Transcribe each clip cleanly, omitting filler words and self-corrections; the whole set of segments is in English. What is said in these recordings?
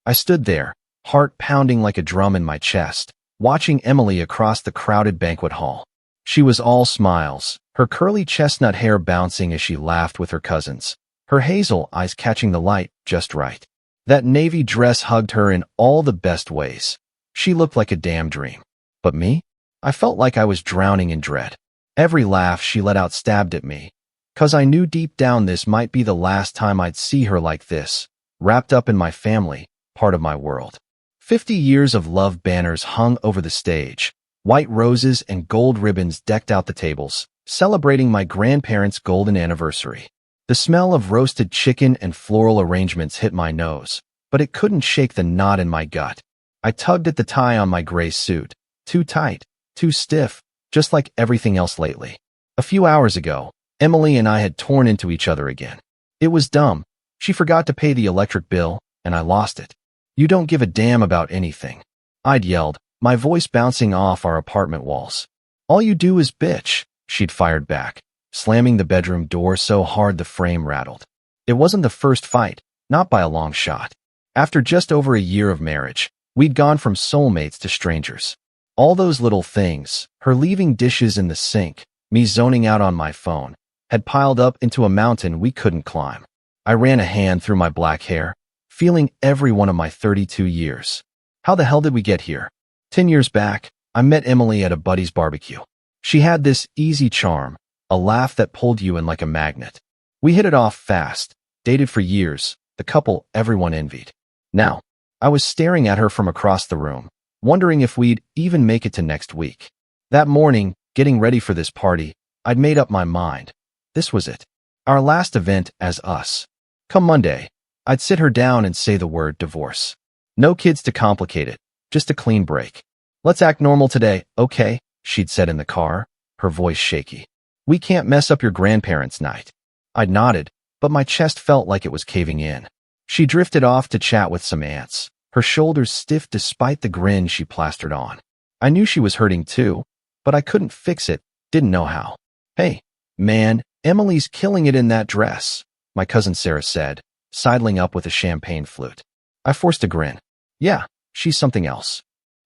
I stood there, heart pounding like a drum in my chest, watching Emily across the crowded banquet hall. She was all smiles, her curly chestnut hair bouncing as she laughed with her cousins, her hazel eyes catching the light just right. That navy dress hugged her in all the best ways. She looked like a damn dream. But me? I felt like I was drowning in dread. Every laugh she let out stabbed at me, 'cause I knew deep down this might be the last time I'd see her like this, wrapped up in my family, part of my world. 50 years of love banners hung over the stage. White roses and gold ribbons decked out the tables, celebrating my grandparents' golden anniversary. The smell of roasted chicken and floral arrangements hit my nose, but it couldn't shake the knot in my gut. I tugged at the tie on my gray suit. Too tight, too stiff, just like everything else lately. A few hours ago, Emily and I had torn into each other again. It was dumb. She forgot to pay the electric bill, and I lost it. "You don't give a damn about anything," I'd yelled, my voice bouncing off our apartment walls. "All you do is bitch," she'd fired back, slamming the bedroom door so hard the frame rattled. It wasn't the first fight, not by a long shot. After just over a year of marriage, we'd gone from soulmates to strangers. All those little things, her leaving dishes in the sink, me zoning out on my phone, had piled up into a mountain we couldn't climb. I ran a hand through my black hair, feeling every one of my 32 years. How the hell did we get here? 10 years back, I met Emily at a buddy's barbecue. She had this easy charm, a laugh that pulled you in like a magnet. We hit it off fast, dated for years, the couple everyone envied. Now, I was staring at her from across the room, wondering if we'd even make it to next week. That morning, getting ready for this party, I'd made up my mind. This was it. Our last event as us. Come Monday, I'd sit her down and say the word divorce. No kids to complicate it, just a clean break. "Let's act normal today, okay?" she'd said in the car, her voice shaky. "We can't mess up your grandparents' night." I'd nodded, but my chest felt like it was caving in. She drifted off to chat with some aunts, her shoulders stiff despite the grin she plastered on. I knew she was hurting too, but I couldn't fix it, didn't know how. "Hey, man, Emily's killing it in that dress," my cousin Sarah said, sidling up with a champagne flute. I forced a grin. "Yeah, she's something else."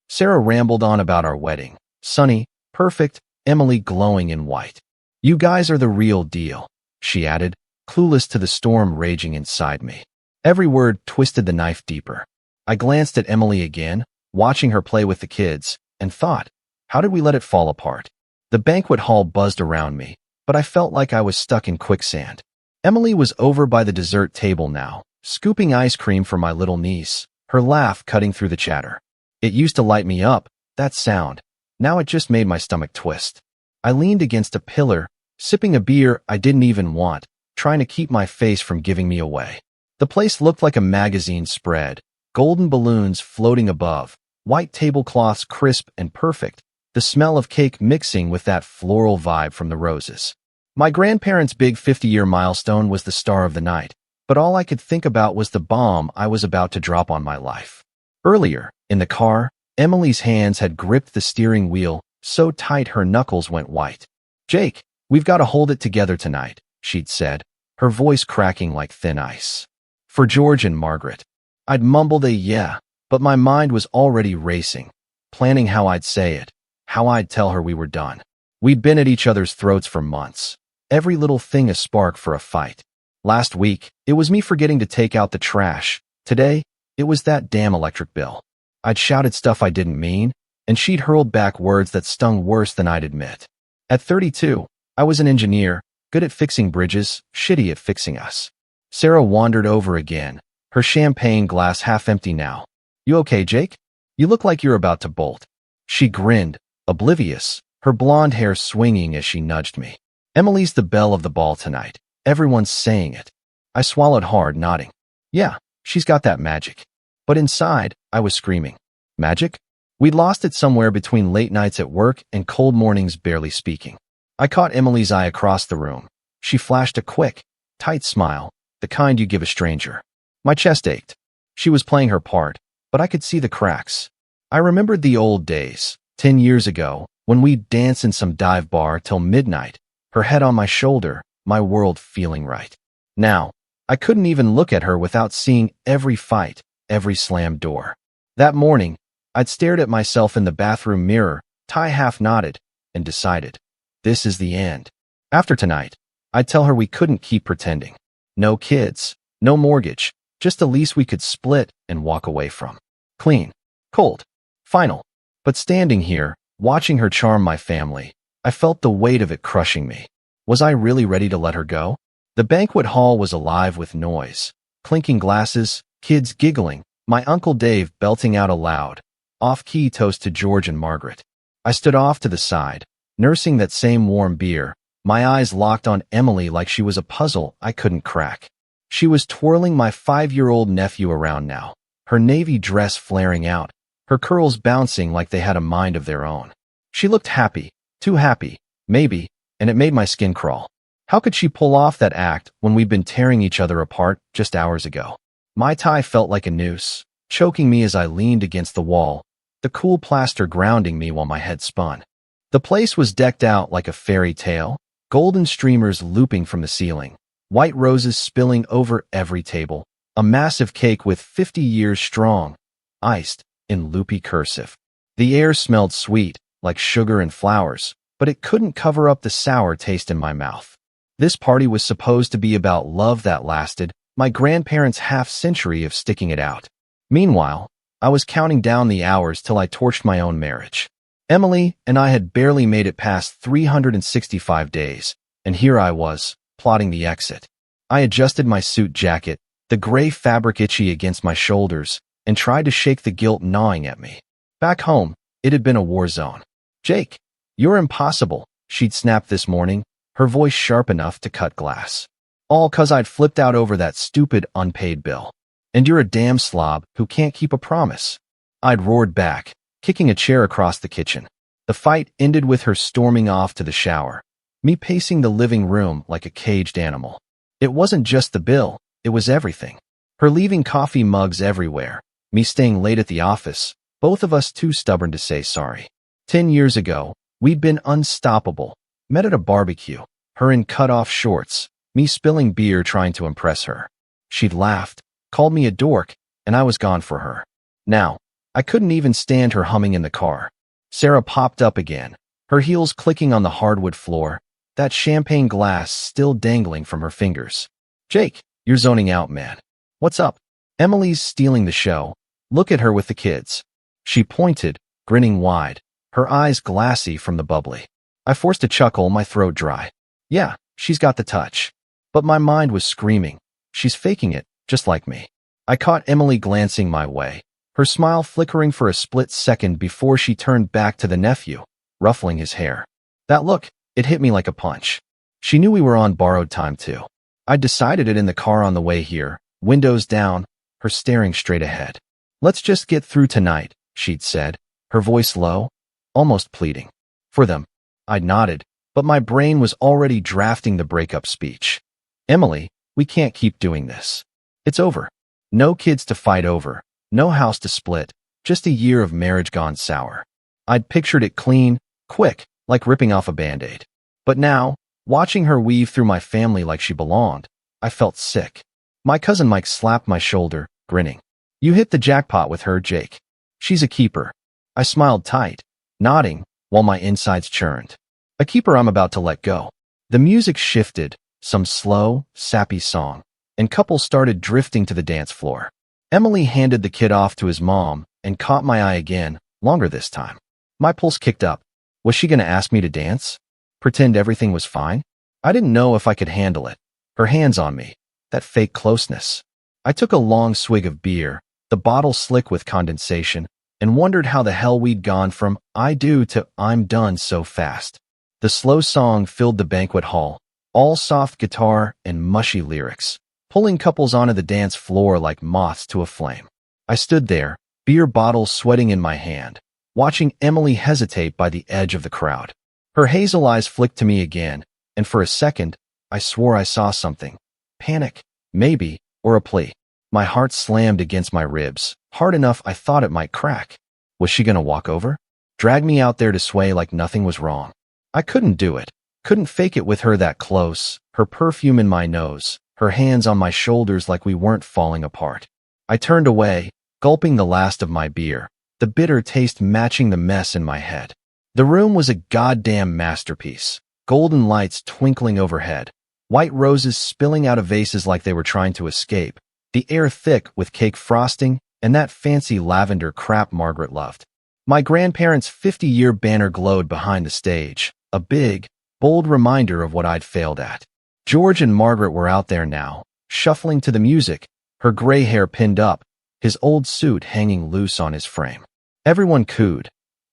Sarah rambled on about our wedding. Sunny, perfect, Emily glowing in white. "You guys are the real deal," she added, clueless to the storm raging inside me. Every word twisted the knife deeper. I glanced at Emily again, watching her play with the kids, and thought, how did we let it fall apart? The banquet hall buzzed around me, but I felt like I was stuck in quicksand. Emily was over by the dessert table now, scooping ice cream for my little niece, her laugh cutting through the chatter. It used to light me up, that sound. Now it just made my stomach twist. I leaned against a pillar, sipping a beer I didn't even want, trying to keep my face from giving me away. The place looked like a magazine spread, golden balloons floating above, white tablecloths crisp and perfect, the smell of cake mixing with that floral vibe from the roses. My grandparents' big 50-year milestone was the star of the night, but all I could think about was the bomb I was about to drop on my life. Earlier, in the car, Emily's hands had gripped the steering wheel so tight her knuckles went white. "Jake, we've got to hold it together tonight," she'd said, her voice cracking like thin ice. "For George and Margaret." I'd mumbled a yeah, but my mind was already racing, planning how I'd say it, how I'd tell her we were done. We'd been at each other's throats for months, every little thing a spark for a fight. Last week, it was me forgetting to take out the trash. Today, it was that damn electric bill. I'd shouted stuff I didn't mean, and she'd hurled back words that stung worse than I'd admit. At 32, I was an engineer, good at fixing bridges, shitty at fixing us. Sarah wandered over again, her champagne glass half empty now. "You okay, Jake? You look like you're about to bolt." She grinned, oblivious, her blonde hair swinging as she nudged me. "Emily's the belle of the ball tonight. Everyone's saying it." I swallowed hard, nodding. "Yeah, she's got that magic." But inside, I was screaming. Magic? We'd lost it somewhere between late nights at work and cold mornings barely speaking. I caught Emily's eye across the room. She flashed a quick, tight smile, the kind you give a stranger. My chest ached. She was playing her part, but I could see the cracks. I remembered the old days, 10 years ago, when we'd dance in some dive bar till midnight, her head on my shoulder, my world feeling right. Now, I couldn't even look at her without seeing every fight, every slammed door. That morning, I'd stared at myself in the bathroom mirror, tie half knotted, and decided, this is the end. After tonight, I'd tell her we couldn't keep pretending. No kids, no mortgage, just a lease we could split and walk away from. Clean, cold, final. But standing here, watching her charm my family, I felt the weight of it crushing me. Was I really ready to let her go? The banquet hall was alive with noise. Clinking glasses, kids giggling, my Uncle Dave belting out a loud, off-key toast to George and Margaret. I stood off to the side, nursing that same warm beer, my eyes locked on Emily like she was a puzzle I couldn't crack. She was twirling my 5-year-old nephew around now, her navy dress flaring out, her curls bouncing like they had a mind of their own. She looked happy, too happy, maybe, and it made my skin crawl. How could she pull off that act when we'd been tearing each other apart just hours ago? My tie felt like a noose, choking me as I leaned against the wall, the cool plaster grounding me while my head spun. The place was decked out like a fairy tale, golden streamers looping from the ceiling, white roses spilling over every table, a massive cake with 50 years strong, iced, in loopy cursive. The air smelled sweet, like sugar and flowers, but it couldn't cover up the sour taste in my mouth. This party was supposed to be about love that lasted, my grandparents' half-century of sticking it out. Meanwhile, I was counting down the hours till I torched my own marriage. Emily and I had barely made it past 365 days, and here I was, plotting the exit. I adjusted my suit jacket, the gray fabric itchy against my shoulders, and tried to shake the guilt gnawing at me. Back home, it had been a war zone. Jake, you're impossible, she'd snapped this morning, her voice sharp enough to cut glass. All 'cause I'd flipped out over that stupid unpaid bill. And you're a damn slob who can't keep a promise. I'd roared back, kicking a chair across the kitchen. The fight ended with her storming off to the shower, me pacing the living room like a caged animal. It wasn't just the bill, it was everything. Her leaving coffee mugs everywhere, me staying late at the office, both of us too stubborn to say sorry. 10 years ago, we'd been unstoppable, met at a barbecue, her in cut-off shorts, me spilling beer trying to impress her. She'd laughed, called me a dork, and I was gone for her. Now, I couldn't even stand her humming in the car. Sarah popped up again, her heels clicking on the hardwood floor, that champagne glass still dangling from her fingers. Jake, you're zoning out, man. What's up? Emily's stealing the show. Look at her with the kids. She pointed, grinning wide, her eyes glassy from the bubbly. I forced a chuckle, my throat dry. Yeah, she's got the touch. But my mind was screaming. She's faking it, just like me. I caught Emily glancing my way, her smile flickering for a split second before she turned back to the nephew, ruffling his hair. That look, it hit me like a punch. She knew we were on borrowed time too. I'd decided it in the car on the way here, windows down, her staring straight ahead. Let's just get through tonight, she'd said, her voice low, almost pleading. For them. I'd nodded, but my brain was already drafting the breakup speech. Emily, we can't keep doing this. It's over. No kids to fight over, no house to split, just a year of marriage gone sour. I'd pictured it clean, quick, like ripping off a Band-Aid. But now, watching her weave through my family like she belonged, I felt sick. My cousin Mike slapped my shoulder, grinning. You hit the jackpot with her, Jake. She's a keeper. I smiled tight, nodding, while my insides churned. A keeper I'm about to let go. The music shifted, some slow, sappy song, and couples started drifting to the dance floor. Emily handed the kid off to his mom and caught my eye again, longer this time. My pulse kicked up. Was she going to ask me to dance? Pretend everything was fine? I didn't know if I could handle it. Her hands on me, that fake closeness. I took a long swig of beer, the bottle slick with condensation, and wondered how the hell we'd gone from I do to I'm done so fast. The slow song filled the banquet hall, all soft guitar and mushy lyrics, pulling couples onto the dance floor like moths to a flame. I stood there, beer bottle sweating in my hand, watching Emily hesitate by the edge of the crowd. Her hazel eyes flicked to me again, and for a second, I swore I saw something. Panic, maybe, or a plea. My heart slammed against my ribs, hard enough I thought it might crack. Was she gonna walk over? Drag me out there to sway like nothing was wrong? I couldn't do it. Couldn't fake it with her that close, her perfume in my nose, her hands on my shoulders like we weren't falling apart. I turned away, gulping the last of my beer, the bitter taste matching the mess in my head. The room was a goddamn masterpiece. Golden lights twinkling overhead, white roses spilling out of vases like they were trying to escape, the air thick with cake frosting, and that fancy lavender crap Margaret loved. My grandparents' 50-year banner glowed behind the stage, a big, bold reminder of what I'd failed at. George and Margaret were out there now, shuffling to the music, her gray hair pinned up, his old suit hanging loose on his frame. Everyone cooed.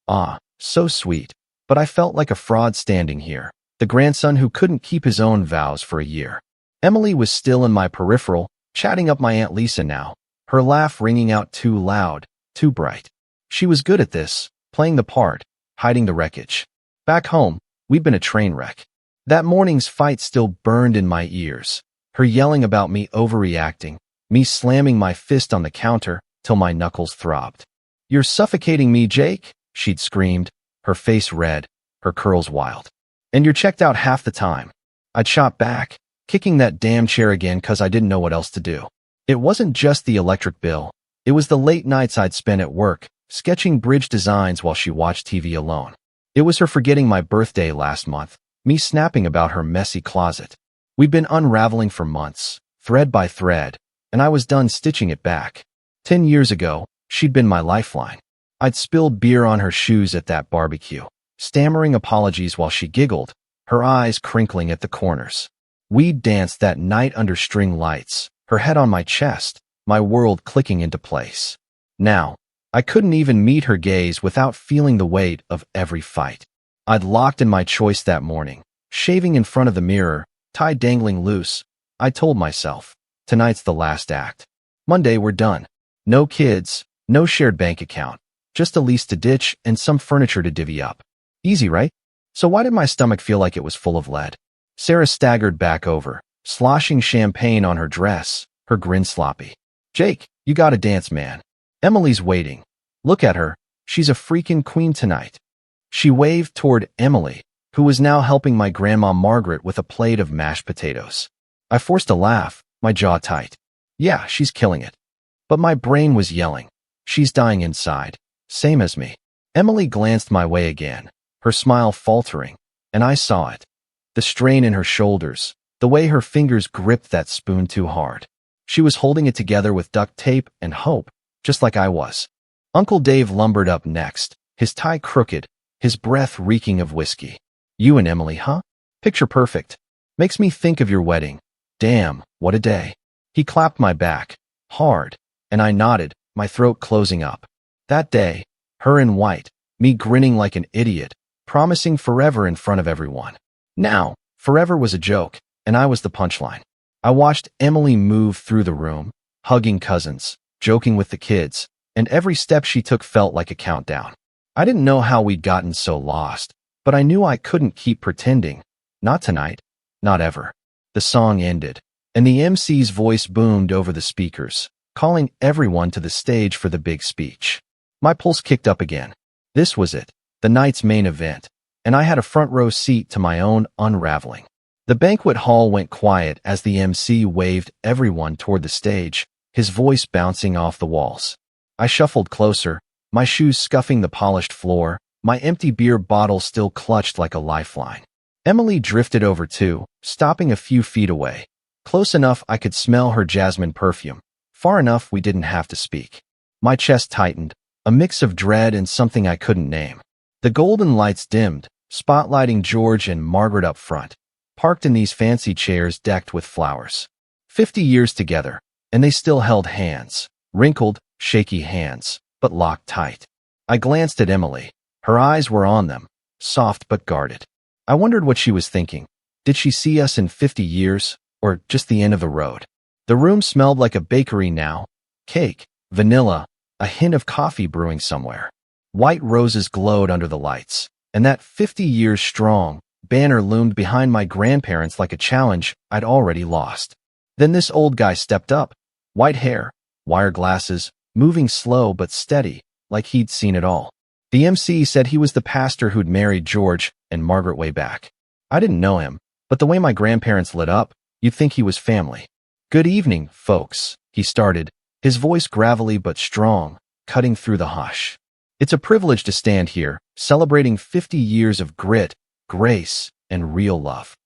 Ah, so sweet. But I felt like a fraud standing here, the grandson who couldn't keep his own vows for a year. Emily was still in my peripheral, chatting up my Aunt Lisa now, her laugh ringing out too loud, too bright. She was good at this, playing the part, hiding the wreckage. Back home, we'd been a train wreck. That morning's fight still burned in my ears, her yelling about me overreacting, me slamming my fist on the counter till my knuckles throbbed. "You're suffocating me, Jake," she'd screamed, her face red, her curls wild. "And you're checked out half the time." I'd shot back, kicking that damn chair again 'cause I didn't know what else to do. It wasn't just the electric bill. It was the late nights I'd spent at work, sketching bridge designs while she watched TV alone. It was her forgetting my birthday last month, me snapping about her messy closet. We'd been unraveling for months, thread by thread, and I was done stitching it back. 10 years ago, she'd been my lifeline. I'd spilled beer on her shoes at that barbecue, stammering apologies while she giggled, her eyes crinkling at the corners. We'd danced that night under string lights, her head on my chest, my world clicking into place. Now, I couldn't even meet her gaze without feeling the weight of every fight. I'd locked in my choice that morning, shaving in front of the mirror, tie dangling loose. I told myself, tonight's the last act. Monday we're done. No kids, no shared bank account, just a lease to ditch and some furniture to divvy up. Easy, right? So why did my stomach feel like it was full of lead? Sarah staggered back over, sloshing champagne on her dress, her grin sloppy. "Jake, you gotta dance, man. Emily's waiting. Look at her. She's a freaking queen tonight." She waved toward Emily, who was now helping my grandma Margaret with a plate of mashed potatoes. I forced a laugh, my jaw tight. Yeah, she's killing it. But my brain was yelling. She's dying inside. Same as me. Emily glanced my way again, her smile faltering, and I saw it. The strain in her shoulders, the way her fingers gripped that spoon too hard. She was holding it together with duct tape and hope, just like I was. Uncle Dave lumbered up next, his tie crooked, his breath reeking of whiskey. "You and Emily, huh? Picture perfect. Makes me think of your wedding. Damn, what a day." He clapped my back, hard, and I nodded, my throat closing up. That day, her in white, me grinning like an idiot, promising forever in front of everyone. Now, forever was a joke, and I was the punchline. I watched Emily move through the room, hugging cousins, joking with the kids, and every step she took felt like a countdown. I didn't know how we'd gotten so lost, but I knew I couldn't keep pretending. Not tonight, not ever. The song ended, and the MC's voice boomed over the speakers, calling everyone to the stage for the big speech. My pulse kicked up again. This was it, the night's main event, and I had a front row seat to my own unraveling. The banquet hall went quiet as the MC waved everyone toward the stage, his voice bouncing off the walls. I shuffled closer, my shoes scuffing the polished floor, my empty beer bottle still clutched like a lifeline. Emily drifted over too, stopping a few feet away. Close enough I could smell her jasmine perfume, far enough we didn't have to speak. My chest tightened, a mix of dread and something I couldn't name. The golden lights dimmed, spotlighting George and Margaret up front, parked in these fancy chairs decked with flowers. 50 years together, and they still held hands, wrinkled, shaky hands, but locked tight. I glanced at Emily. Her eyes were on them, soft but guarded. I wondered what she was thinking. Did she see us in 50 years, or just the end of the road? The room smelled like a bakery now. Cake, vanilla, a hint of coffee brewing somewhere. White roses glowed under the lights, and that 50 years strong banner loomed behind my grandparents like a challenge I'd already lost. Then this old guy stepped up, white hair, wire glasses, moving slow but steady, like he'd seen it all. The MC said he was the pastor who'd married George and Margaret way back. I didn't know him, but the way my grandparents lit up, you'd think he was family. "Good evening, folks," he started, his voice gravelly but strong, cutting through the hush. It's a privilege to stand here, celebrating 50 years of grit, grace, and real love.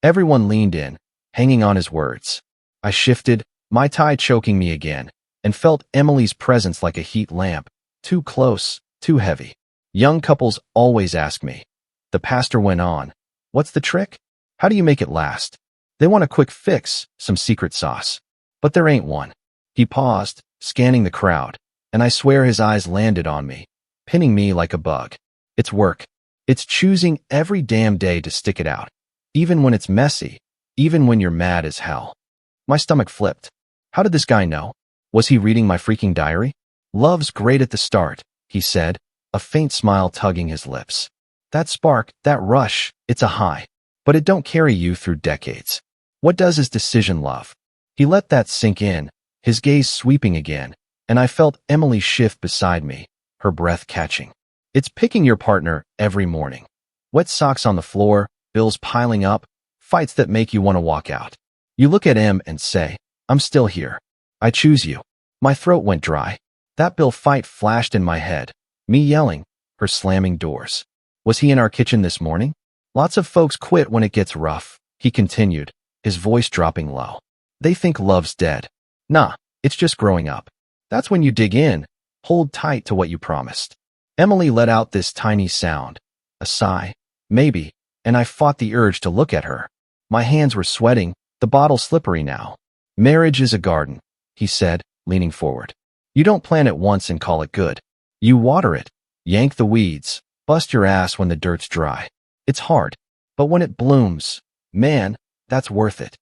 Everyone leaned in, hanging on his words. I shifted, my tie choking me again, and felt Emily's presence like a heat lamp, too close, too heavy. Young couples always ask me. The pastor went on. What's the trick? How do you make it last? They want a quick fix, some secret sauce. But there ain't one. He paused, scanning the crowd, and I swear his eyes landed on me, pinning me like a bug. It's work. It's choosing every damn day to stick it out. Even when it's messy, even when you're mad as hell. My stomach flipped. How did this guy know? Was he reading my freaking diary? Love's great at the start, he said, a faint smile tugging his lips. That spark, that rush, it's a high. But it don't carry you through decades. What does is decision love. He let that sink in, his gaze sweeping again, and I felt Emily shift beside me, her breath catching. It's picking your partner every morning. Wet socks on the floor, bills piling up, fights that make you want to walk out. You look at him and say, I'm still here. I choose you. My throat went dry. That bill fight flashed in my head. Me yelling, her slamming doors. Was he in our kitchen this morning? Lots of folks quit when it gets rough, he continued, his voice dropping low. They think love's dead. Nah, it's just growing up. That's when you dig in, hold tight to what you promised. Emily let out this tiny sound, a sigh, maybe, and I fought the urge to look at her. My hands were sweating, the bottle slippery now. Marriage is a garden, he said, leaning forward. You don't plant it once and call it good. You water it, yank the weeds, bust your ass when the dirt's dry. It's hard, but when it blooms, man, that's worth it.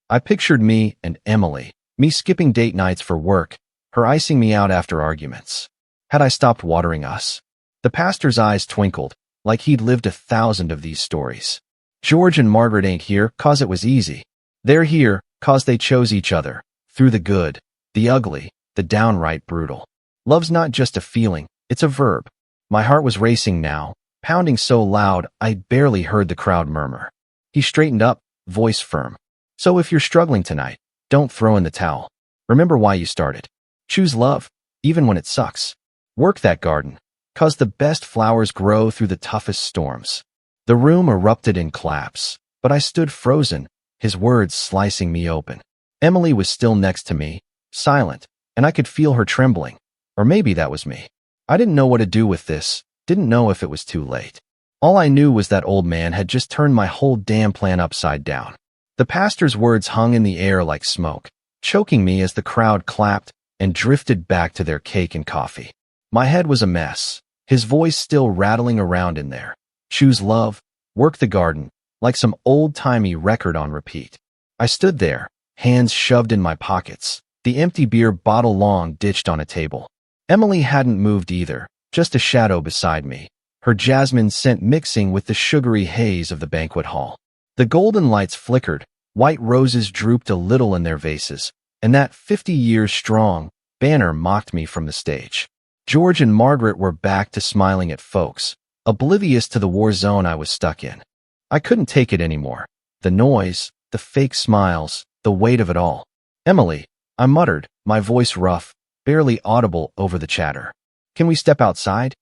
I pictured me and Emily, me skipping date nights for work, her icing me out after arguments. Had I stopped watering us? The pastor's eyes twinkled, like he'd lived 1,000 of these stories. George and Margaret ain't here 'cause it was easy. They're here 'cause they chose each other, through the good, the ugly, the downright brutal. Love's not just a feeling, it's a verb. My heart was racing now, pounding so loud I barely heard the crowd murmur. He straightened up, voice firm. So if you're struggling tonight, don't throw in the towel. Remember why you started. Choose love, even when it sucks. Work that garden, 'cause the best flowers grow through the toughest storms. The room erupted in claps, but I stood frozen, his words slicing me open. Emily was still next to me, silent, and I could feel her trembling. Or maybe that was me. I didn't know what to do with this, didn't know if it was too late. All I knew was that old man had just turned my whole damn plan upside down. The pastor's words hung in the air like smoke, choking me as the crowd clapped and drifted back to their cake and coffee. My head was a mess, his voice still rattling around in there. Choose love, work the garden, like some old-timey record on repeat. I stood there, hands shoved in my pockets, the empty beer bottle long ditched on a table. Emily hadn't moved either, just a shadow beside me, her jasmine scent mixing with the sugary haze of the banquet hall. The golden lights flickered, white roses drooped a little in their vases, and that 50 years strong banner mocked me from the stage. George and Margaret were back to smiling at folks, oblivious to the war zone I was stuck in. I couldn't take it anymore. The noise, the fake smiles, the weight of it all. Emily, I muttered, my voice rough, barely audible over the chatter. Can we step outside?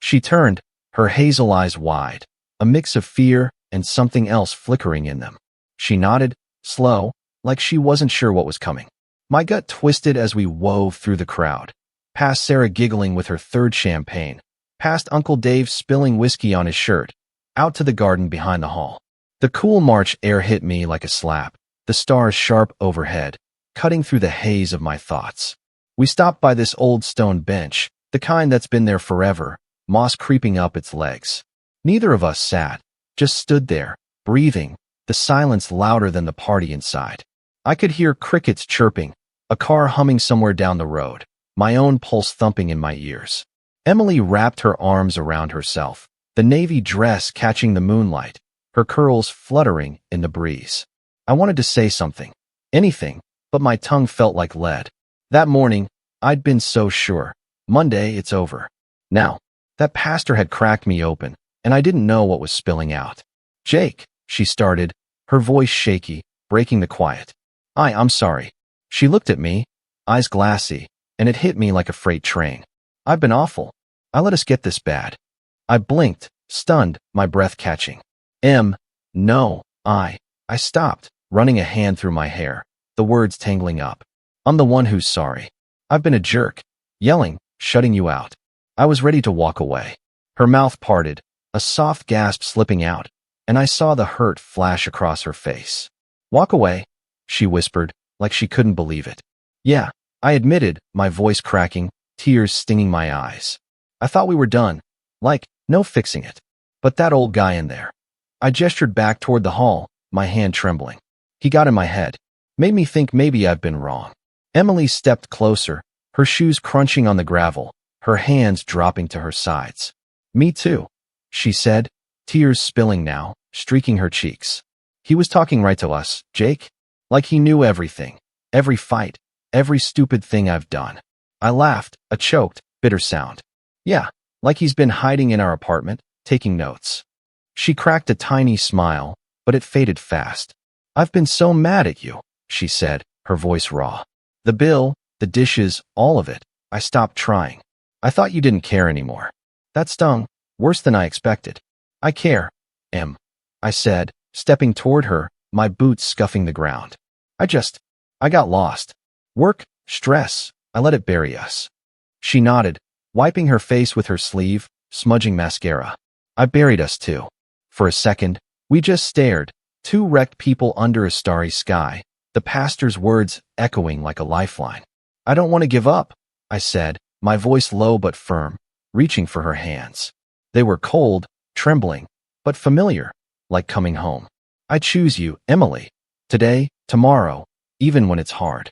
She turned, her hazel eyes wide, a mix of fear and something else flickering in them. She nodded, slow, like she wasn't sure what was coming. My gut twisted as we wove through the crowd, past Sarah giggling with her third champagne, past Uncle Dave spilling whiskey on his shirt, out to the garden behind the hall. The cool March air hit me like a slap, the stars sharp overhead, cutting through the haze of my thoughts. We stopped by this old stone bench, the kind that's been there forever, moss creeping up its legs. Neither of us sat, just stood there, breathing, the silence louder than the party inside. I could hear crickets chirping, a car humming somewhere down the road, my own pulse thumping in my ears. Emily wrapped her arms around herself, the navy dress catching the moonlight, her curls fluttering in the breeze. I wanted to say something, anything, but my tongue felt like lead. That morning, I'd been so sure. Monday, it's over. Now, that pastor had cracked me open, and I didn't know what was spilling out. Jake, she started, her voice shaky, breaking the quiet. I'm sorry. She looked at me, eyes glassy, and it hit me like a freight train. I've been awful. I let us get this bad. I blinked, stunned, my breath catching. No, I stopped, running a hand through my hair, the words tangling up. I'm the one who's sorry. I've been a jerk, yelling, shutting you out. I was ready to walk away. Her mouth parted, a soft gasp slipping out, and I saw the hurt flash across her face. Walk away, she whispered, like she couldn't believe it. Yeah, I admitted, my voice cracking, tears stinging my eyes. I thought we were done. Like, no fixing it. But that old guy in there. I gestured back toward the hall, my hand trembling. He got in my head. Made me think maybe I've been wrong. Emily stepped closer, her shoes crunching on the gravel, her hands dropping to her sides. Me too, she said, tears spilling now, streaking her cheeks. He was talking right to us, Jake. Like he knew everything. Every fight. Every stupid thing I've done. I laughed, a choked, bitter sound. Yeah, like he's been hiding in our apartment, taking notes. She cracked a tiny smile, but it faded fast. I've been so mad at you, she said, her voice raw. The bill, the dishes, all of it. I stopped trying. I thought you didn't care anymore. That stung, worse than I expected. I care, I said, stepping toward her, my boots scuffing the ground. I got lost. Work, stress, I let it bury us. She nodded, wiping her face with her sleeve, smudging mascara. I buried us too. For a second, we just stared, two wrecked people under a starry sky, the pastor's words echoing like a lifeline. I don't want to give up, I said, my voice low but firm, reaching for her hands. They were cold, trembling, but familiar, like coming home. I choose you, Emily. Today, tomorrow, even when it's hard.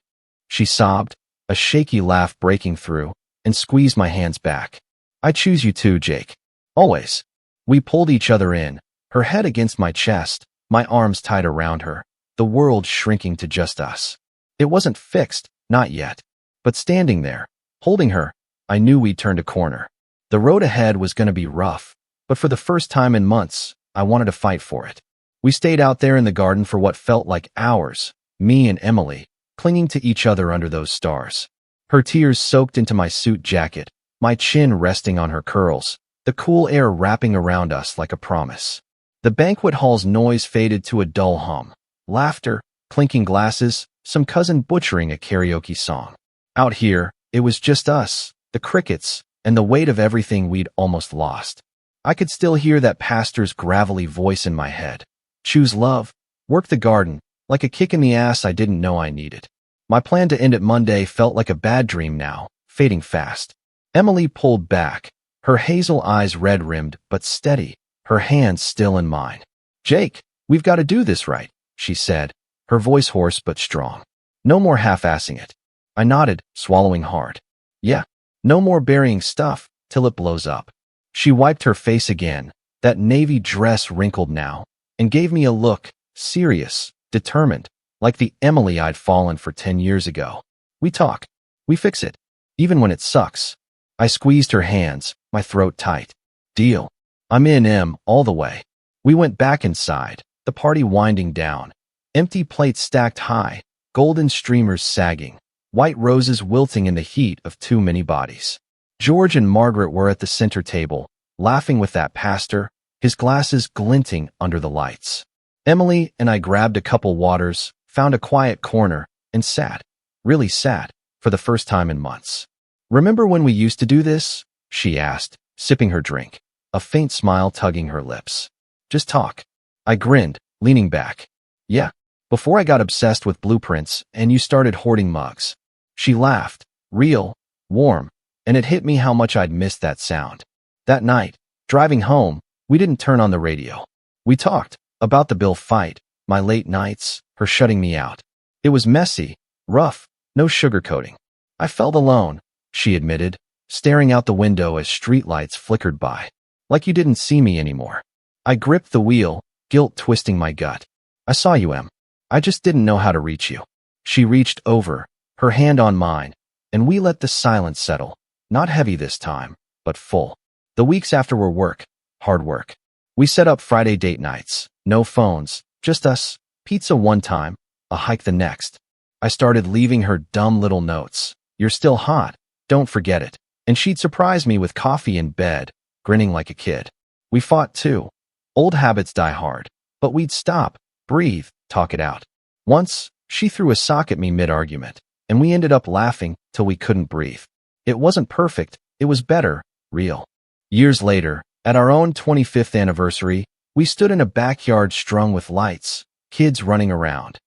She sobbed, a shaky laugh breaking through, and squeezed my hands back. I choose you too, Jake. Always. We pulled each other in, her head against my chest, my arms tight around her, the world shrinking to just us. It wasn't fixed, not yet. But standing there, holding her, I knew we'd turned a corner. The road ahead was going to be rough, but for the first time in months, I wanted to fight for it. We stayed out there in the garden for what felt like hours, me and Emily, clinging to each other under those stars. Her tears soaked into my suit jacket, my chin resting on her curls, the cool air wrapping around us like a promise. The banquet hall's noise faded to a dull hum. Laughter, clinking glasses, some cousin butchering a karaoke song. Out here, it was just us, the crickets, and the weight of everything we'd almost lost. I could still hear that pastor's gravelly voice in my head. Choose love, work the garden, like a kick in the ass I didn't know I needed. My plan to end it Monday felt like a bad dream now, fading fast. Emily pulled back, her hazel eyes red-rimmed but steady, her hands still in mine. Jake, we've got to do this right, she said, her voice hoarse but strong. No more half-assing it. I nodded, swallowing hard. Yeah, no more burying stuff till it blows up. She wiped her face again, that navy dress wrinkled now, and gave me a look, serious, determined, like the Emily I'd fallen for 10 years ago. We talk. We fix it. Even when it sucks. I squeezed her hands, my throat tight. Deal. I'm in all the way. We went back inside, the party winding down. Empty plates stacked high, golden streamers sagging, white roses wilting in the heat of too many bodies. George and Margaret were at the center table, laughing with that pastor, his glasses glinting under the lights. Emily and I grabbed a couple waters, found a quiet corner, and sat, really sat, for the first time in months. Remember when we used to do this? She asked, sipping her drink, a faint smile tugging her lips. Just talk. I grinned, leaning back. Yeah, before I got obsessed with blueprints and you started hoarding mugs. She laughed, real, warm, and it hit me how much I'd missed that sound. That night, driving home, we didn't turn on the radio. We talked about the Bill fight, my late nights, her shutting me out. It was messy, rough, no sugarcoating. I felt alone, she admitted, staring out the window as streetlights flickered by. Like you didn't see me anymore. I gripped the wheel, guilt twisting my gut. I saw you, Em. I just didn't know how to reach you. She reached over, her hand on mine, and we let the silence settle, not heavy this time, but full. The weeks after were work, hard work. We set up Friday date nights, no phones, just us, pizza one time, a hike the next. I started leaving her dumb little notes. You're still hot, Don't forget it. And she'd surprise me with coffee in bed, grinning like a kid. We fought too. Old habits die hard. But we'd stop, breathe, talk it out. Once, she threw a sock at me mid-argument, and we ended up laughing till we couldn't breathe. It wasn't perfect, it was better, real. Years later, at our own 25th anniversary, we stood in a backyard strung with lights, kids running around.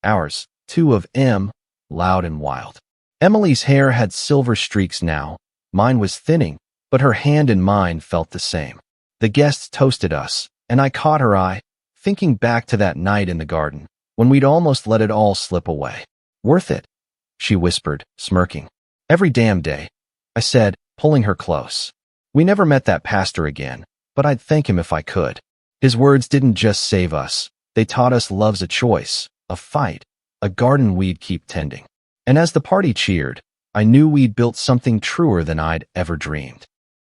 Ours, two of M, loud and wild. Emily's hair had silver streaks now. Mine was thinning, but her hand in mine felt the same. The guests toasted us, and I caught her eye, thinking back to that night in the garden, when we'd almost let it all slip away. Worth it, she whispered, smirking. Every damn day, I said, pulling her close. We never met that pastor again, but I'd thank him if I could. His words didn't just save us. They taught us love's a choice, a fight, a garden we'd keep tending. And as the party cheered, I knew we'd built something truer than I'd ever dreamed.